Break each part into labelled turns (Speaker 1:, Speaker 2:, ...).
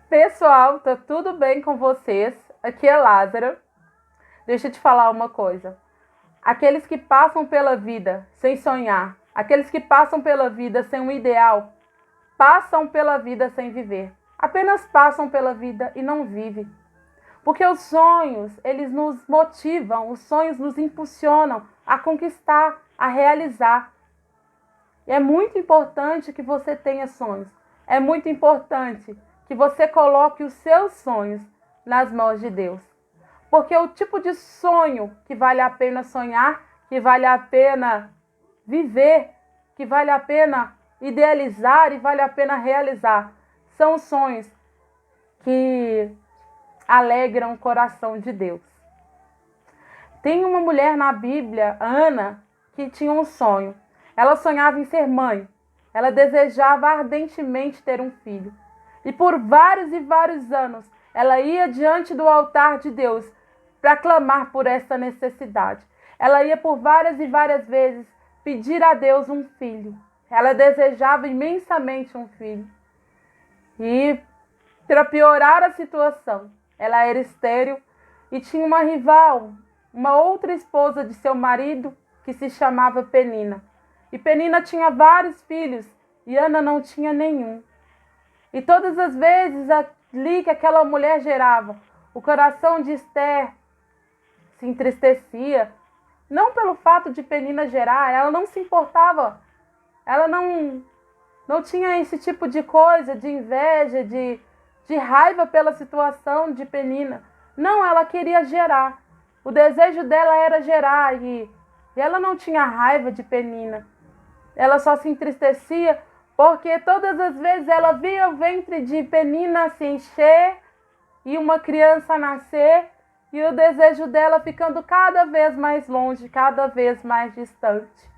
Speaker 1: Pessoal, tá tudo bem com vocês? Aqui é Lázara. Deixa eu te falar uma coisa. Aqueles que passam pela vida sem sonhar, aqueles que passam pela vida sem um ideal, passam pela vida sem viver. Apenas passam pela vida e não vivem. Porque os sonhos, eles nos motivam, os sonhos nos impulsionam a conquistar, a realizar. E é muito importante que você tenha sonhos. É muito importante que você coloque os seus sonhos nas mãos de Deus. Porque o tipo de sonho que vale a pena sonhar, que vale a pena viver, que vale a pena idealizar e vale a pena realizar, são os sonhos que alegram o coração de Deus. Tem uma mulher na Bíblia, Ana, que tinha um sonho. Ela sonhava em ser mãe. Ela desejava ardentemente ter um filho. E por vários e vários anos, ela ia diante do altar de Deus para clamar por essa necessidade. Ela ia por várias e várias vezes pedir a Deus um filho. Ela desejava imensamente um filho. E para piorar a situação, ela era estéril e tinha uma rival, uma outra esposa de seu marido, que se chamava Penina. E Penina tinha vários filhos e Ana não tinha nenhum. E todas as vezes ali que aquela mulher gerava, o coração de Esther se entristecia. Não pelo fato de Penina gerar, ela não se importava. Ela não tinha esse tipo de coisa, de inveja, de raiva pela situação de Penina. Não, ela queria gerar. O desejo dela era gerar e ela não tinha raiva de Penina. Ela só se entristecia porque todas as vezes ela via o ventre de Penina se encher e uma criança nascer e o desejo dela ficando cada vez mais longe, cada vez mais distante.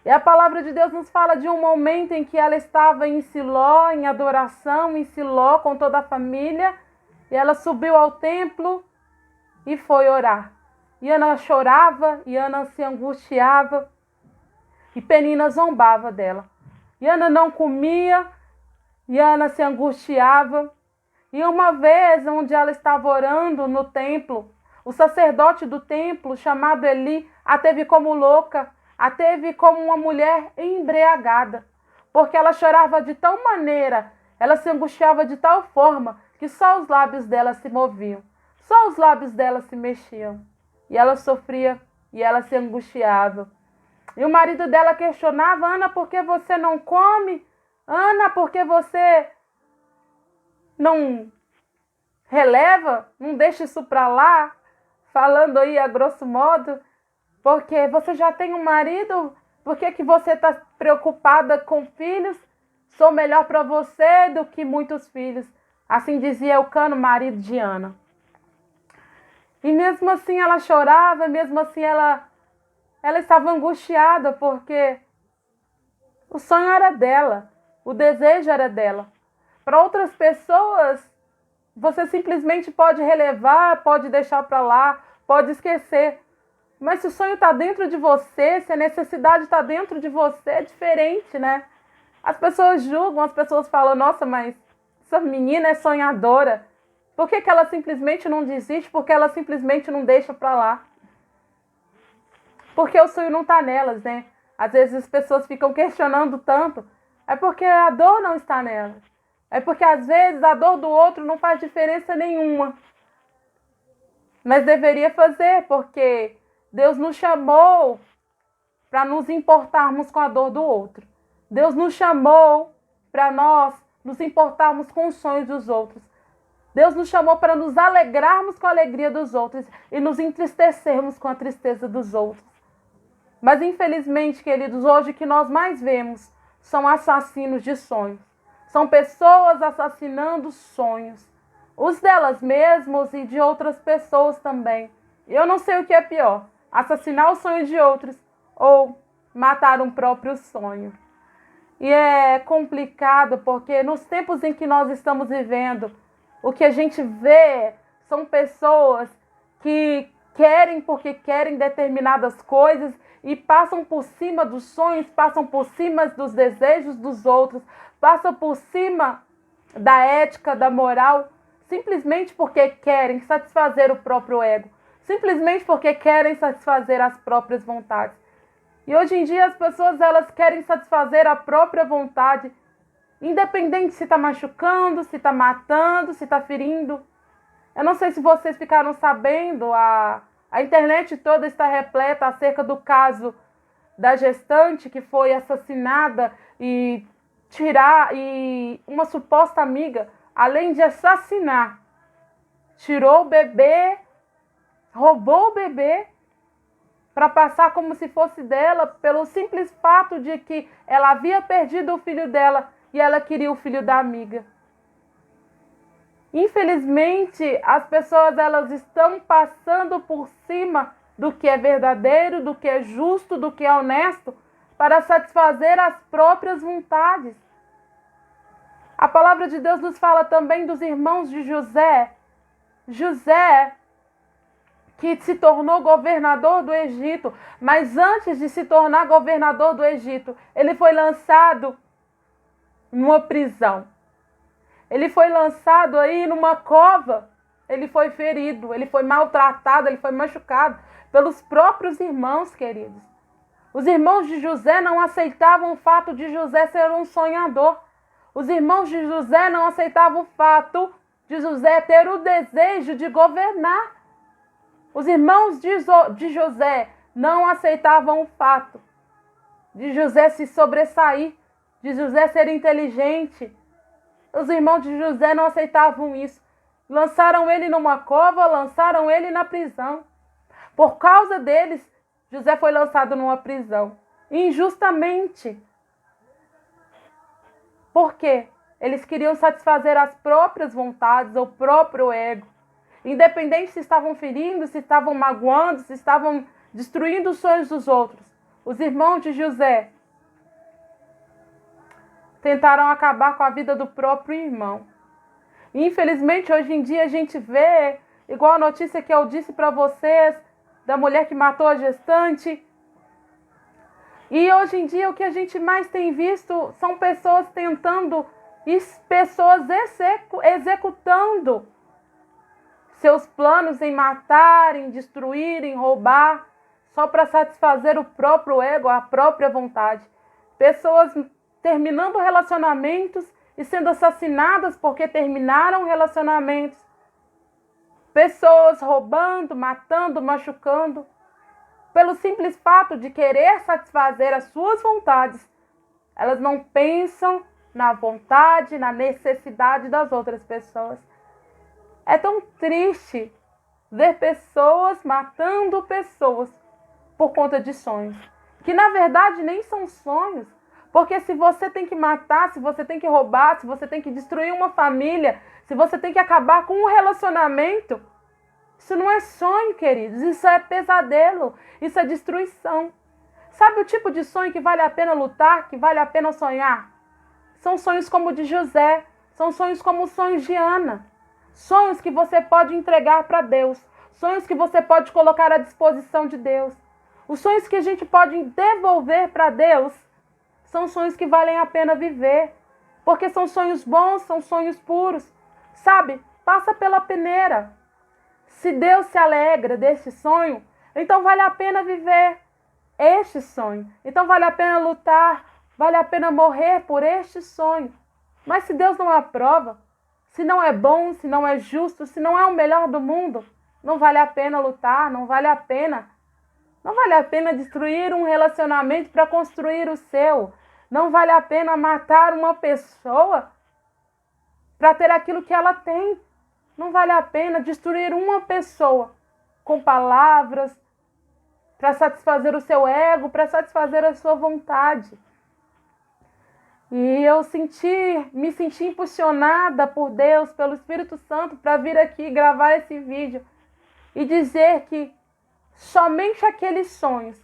Speaker 1: E a palavra de Deus nos fala de um momento em que ela estava em Siló, em adoração, em Siló, com toda a família, e ela subiu ao templo e foi orar. E Ana chorava, e Ana se angustiava, e Penina zombava dela. E Ana não comia, e Ana se angustiava. E uma vez, onde ela estava orando no templo, o sacerdote do templo, chamado Eli, a teve como louca, a teve como uma mulher embriagada, porque ela chorava de tal maneira, ela se angustiava de tal forma, que só os lábios dela se moviam, só os lábios dela se mexiam. E ela sofria, e ela se angustiava. E o marido dela questionava: Ana, por que você não come? Ana, por que você não releva? Não deixa isso para lá? Falando aí a grosso modo, porque você já tem um marido? Por que você está preocupada com filhos? Sou melhor para você do que muitos filhos. Assim dizia Eucano, marido de Ana. E mesmo assim ela chorava, mesmo assim ela estava angustiada, porque o sonho era dela, o desejo era dela. Para outras pessoas, você simplesmente pode relevar, pode deixar para lá, pode esquecer. Mas se o sonho está dentro de você, se a necessidade está dentro de você, é diferente, né? As pessoas julgam, as pessoas falam: nossa, mas essa menina é sonhadora. Por que ela simplesmente não desiste? Por que ela simplesmente não deixa para lá? Porque o sonho não está nelas, né? Às vezes as pessoas ficam questionando tanto. É porque a dor não está nelas. É porque às vezes a dor do outro não faz diferença nenhuma. Mas deveria fazer, porque Deus nos chamou para nos importarmos com a dor do outro. Deus nos chamou para nós nos importarmos com os sonhos dos outros. Deus nos chamou para nos alegrarmos com a alegria dos outros e nos entristecermos com a tristeza dos outros. Mas infelizmente, queridos, hoje o que nós mais vemos são assassinos de sonhos. São pessoas assassinando sonhos. Os delas mesmas e de outras pessoas também. Eu não sei o que é pior: assassinar o sonho de outros ou matar um próprio sonho. E é complicado porque nos tempos em que nós estamos vivendo, o que a gente vê são pessoas que querem porque querem determinadas coisas e passam por cima dos sonhos, passam por cima dos desejos dos outros, passam por cima da ética, da moral, simplesmente porque querem satisfazer o próprio ego, simplesmente porque querem satisfazer as próprias vontades. E hoje em dia as pessoas elas querem satisfazer a própria vontade, independente se está machucando, se está matando, se está ferindo. Eu não sei se vocês ficaram sabendo, a internet toda está repleta acerca do caso da gestante que foi assassinada e uma suposta amiga, além de assassinar, tirou o bebê, roubou o bebê para passar como se fosse dela, pelo simples fato de que ela havia perdido o filho dela e ela queria o filho da amiga. Infelizmente, as pessoas elas estão passando por cima do que é verdadeiro, do que é justo, do que é honesto, para satisfazer as próprias vontades. A palavra de Deus nos fala também dos irmãos de José. José, que se tornou governador do Egito, mas antes de se tornar governador do Egito, ele foi lançado numa prisão. Ele foi lançado aí numa cova, ele foi ferido, ele foi maltratado, ele foi machucado pelos próprios irmãos, queridos. Os irmãos de José não aceitavam o fato de José ser um sonhador. Os irmãos de José não aceitavam o fato de José ter o desejo de governar. Os irmãos de José não aceitavam o fato de José se sobressair, de José ser inteligente. Os irmãos de José não aceitavam isso. Lançaram ele numa cova, lançaram ele na prisão. Por causa deles, José foi lançado numa prisão. Injustamente. Por quê? Eles queriam satisfazer as próprias vontades, o próprio ego. Independente se estavam ferindo, se estavam magoando, se estavam destruindo os sonhos dos outros. Os irmãos de José tentaram acabar com a vida do próprio irmão. Infelizmente, hoje em dia a gente vê, igual a notícia que eu disse para vocês, da mulher que matou a gestante. E hoje em dia o que a gente mais tem visto são pessoas tentando, pessoas executando seus planos em matar, em destruir, em roubar, só para satisfazer o próprio ego, a própria vontade. Pessoas terminando relacionamentos e sendo assassinadas porque terminaram relacionamentos. Pessoas roubando, matando, machucando, pelo simples fato de querer satisfazer as suas vontades. Elas não pensam na vontade, na necessidade das outras pessoas. É tão triste ver pessoas matando pessoas por conta de sonhos, que na verdade nem são sonhos. Porque se você tem que matar, se você tem que roubar, se você tem que destruir uma família, se você tem que acabar com um relacionamento, isso não é sonho, queridos. Isso é pesadelo, isso é destruição. Sabe o tipo de sonho que vale a pena lutar, que vale a pena sonhar? São sonhos como o de José, são sonhos como os sonhos de Ana. Sonhos que você pode entregar para Deus, sonhos que você pode colocar à disposição de Deus. Os sonhos que a gente pode devolver para Deus são sonhos que valem a pena viver, porque são sonhos bons, são sonhos puros. Sabe, passa pela peneira. Se Deus se alegra deste sonho, então vale a pena viver este sonho. Então vale a pena lutar, vale a pena morrer por este sonho. Mas se Deus não aprova, se não é bom, se não é justo, se não é o melhor do mundo, não vale a pena lutar, não vale a pena. Não vale a pena destruir um relacionamento para construir o seu. Não vale a pena matar uma pessoa para ter aquilo que ela tem. Não vale a pena destruir uma pessoa com palavras para satisfazer o seu ego, para satisfazer a sua vontade. E eu me senti impulsionada por Deus, pelo Espírito Santo, para vir aqui gravar esse vídeo e dizer que somente aqueles sonhos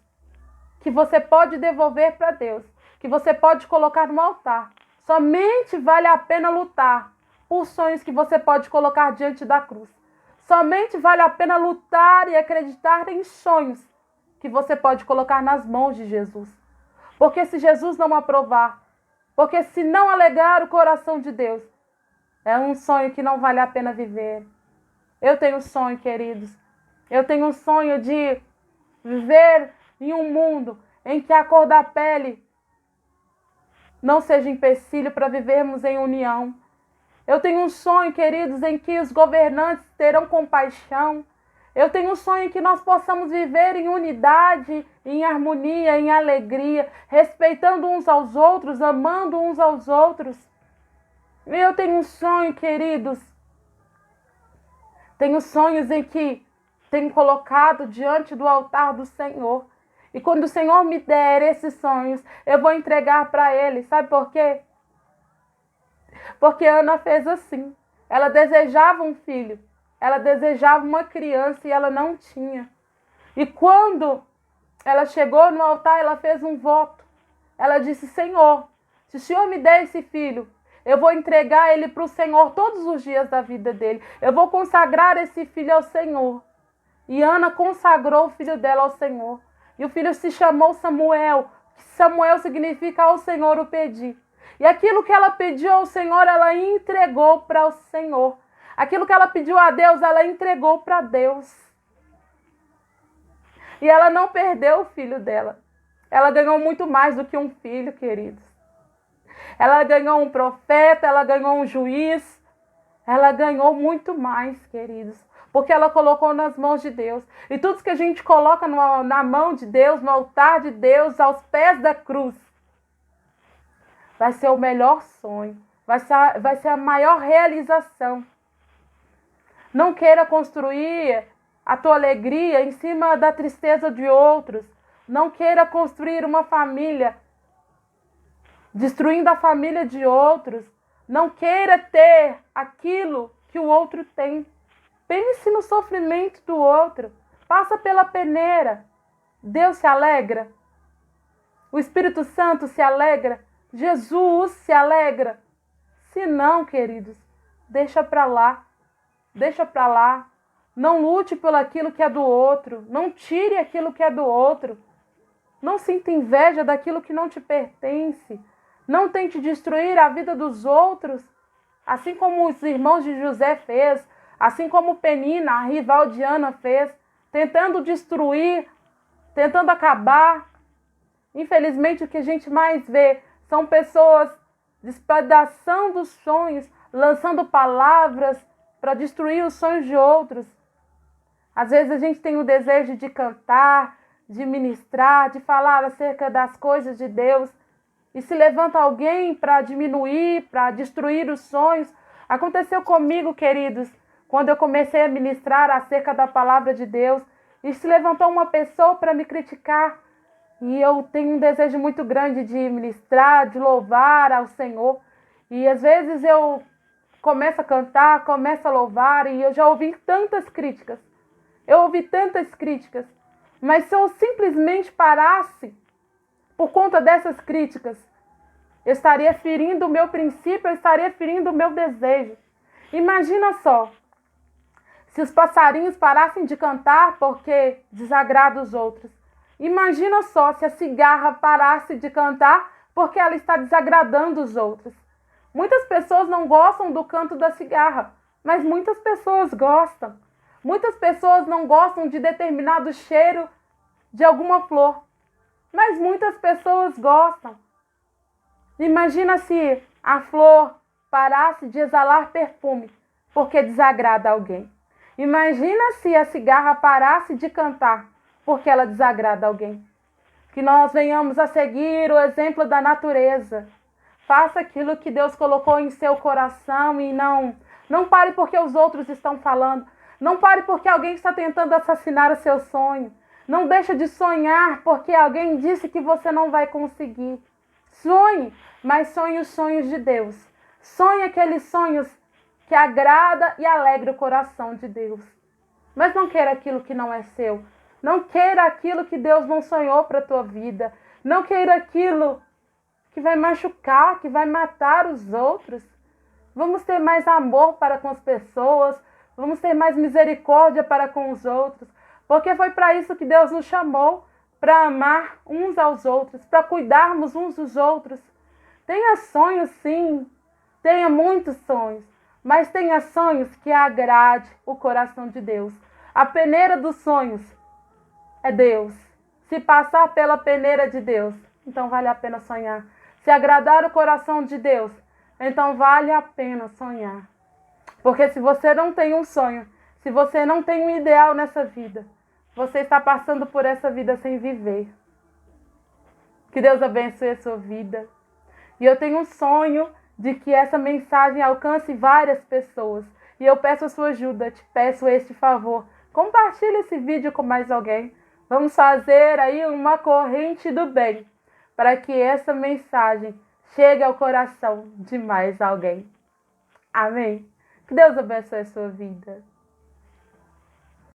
Speaker 1: que você pode devolver para Deus, que você pode colocar no altar, somente vale a pena lutar por sonhos que você pode colocar diante da cruz. Somente vale a pena lutar e acreditar em sonhos que você pode colocar nas mãos de Jesus. Porque se Jesus não aprovar, porque se não alegrar o coração de Deus, É um sonho que não vale a pena viver. Eu tenho um sonho, queridos. Eu tenho um sonho de viver em um mundo em que a cor da pele não seja empecilho para vivermos em união. Eu tenho um sonho, queridos, em que os governantes terão compaixão. Eu tenho um sonho em que nós possamos viver em unidade, em harmonia, em alegria, respeitando uns aos outros, amando uns aos outros. Eu tenho um sonho, queridos. Tenho sonhos em que tenho colocado diante do altar do Senhor. E quando o Senhor me der esses sonhos, eu vou entregar para Ele. Sabe por quê? Porque Ana fez assim. Ela desejava um filho. Ela desejava uma criança e ela não tinha. E quando ela chegou no altar, ela fez um voto. Ela disse: Senhor, se o Senhor me der esse filho, eu vou entregar ele para o Senhor todos os dias da vida dele. Eu vou consagrar esse filho ao Senhor. E Ana consagrou o filho dela ao Senhor. E o filho se chamou Samuel. Samuel significa ao Senhor o pedi. E aquilo que ela pediu ao Senhor, ela entregou para o Senhor. Aquilo que ela pediu a Deus, ela entregou para Deus. E ela não perdeu o filho dela. Ela ganhou muito mais do que um filho, queridos. Ela ganhou um profeta, ela ganhou um juiz. Ela ganhou muito mais, queridos. Porque ela colocou nas mãos de Deus. E tudo que a gente coloca na mão de Deus, no altar de Deus, aos pés da cruz, vai ser o melhor sonho. Vai ser a maior realização. Não queira construir a tua alegria em cima da tristeza de outros. Não queira construir uma família destruindo a família de outros. Não queira ter aquilo que o outro tem. Pense no sofrimento do outro. Passa pela peneira. Deus se alegra. O Espírito Santo se alegra. Jesus se alegra. Se não, queridos, deixa para lá. Deixa para lá. Não lute por aquilo que é do outro. Não tire aquilo que é do outro. Não sinta inveja daquilo que não te pertence. Não tente destruir a vida dos outros. Assim como os irmãos de José fez. Assim como Penina, a rival de Ana, fez. Tentando destruir. Tentando acabar. Infelizmente, o que a gente mais vê são pessoas despedaçando os sonhos. Lançando palavras para destruir os sonhos de outros. Às vezes a gente tem o desejo de cantar, de ministrar, de falar acerca das coisas de Deus. E se levanta alguém para diminuir, para destruir os sonhos. Aconteceu comigo, queridos, quando eu comecei a ministrar acerca da palavra de Deus. E se levantou uma pessoa para me criticar. E eu tenho um desejo muito grande de ministrar, de louvar ao Senhor. E às vezes eu começo a cantar, começo a louvar, e eu já ouvi tantas críticas. Eu ouvi tantas críticas. Mas se eu simplesmente parasse por conta dessas críticas, eu estaria ferindo o meu princípio, eu estaria ferindo o meu desejo. Imagina só, se os passarinhos parassem de cantar porque desagrada os outros. Imagina só se a cigarra parasse de cantar porque ela está desagradando os outros. Muitas pessoas não gostam do canto da cigarra, mas muitas pessoas gostam. Muitas pessoas não gostam de determinado cheiro de alguma flor, mas muitas pessoas gostam. Imagina se a flor parasse de exalar perfume porque desagrada alguém. Imagina se a cigarra parasse de cantar porque ela desagrada alguém. Que nós venhamos a seguir o exemplo da natureza. Faça aquilo que Deus colocou em seu coração e não pare porque os outros estão falando. Não pare porque alguém está tentando assassinar o seu sonho. Não deixe de sonhar porque alguém disse que você não vai conseguir. Sonhe, mas sonhe os sonhos de Deus. Sonhe aqueles sonhos que agrada e alegra o coração de Deus. Mas não queira aquilo que não é seu. Não queira aquilo que Deus não sonhou para a tua vida. Não queira aquilo que vai machucar, que vai matar os outros. Vamos ter mais amor para com as pessoas. Vamos ter mais misericórdia para com os outros. Porque foi para isso que Deus nos chamou. Para amar uns aos outros. Para cuidarmos uns dos outros. Tenha sonhos, sim. Tenha muitos sonhos. mas tenha sonhos que agrade o coração de Deus. A peneira dos sonhos é Deus. Se passar pela peneira de Deus, então vale a pena sonhar. Se agradar o coração de Deus, então vale a pena sonhar. Porque se você não tem um sonho, se você não tem um ideal nessa vida, você está passando por essa vida sem viver. Que Deus abençoe a sua vida. E eu tenho um sonho de que essa mensagem alcance várias pessoas. E eu peço a sua ajuda, te peço este favor. Compartilhe esse vídeo com mais alguém. Vamos fazer aí uma corrente do bem, para que essa mensagem chegue ao coração de mais alguém. Amém? Que Deus abençoe a sua vida.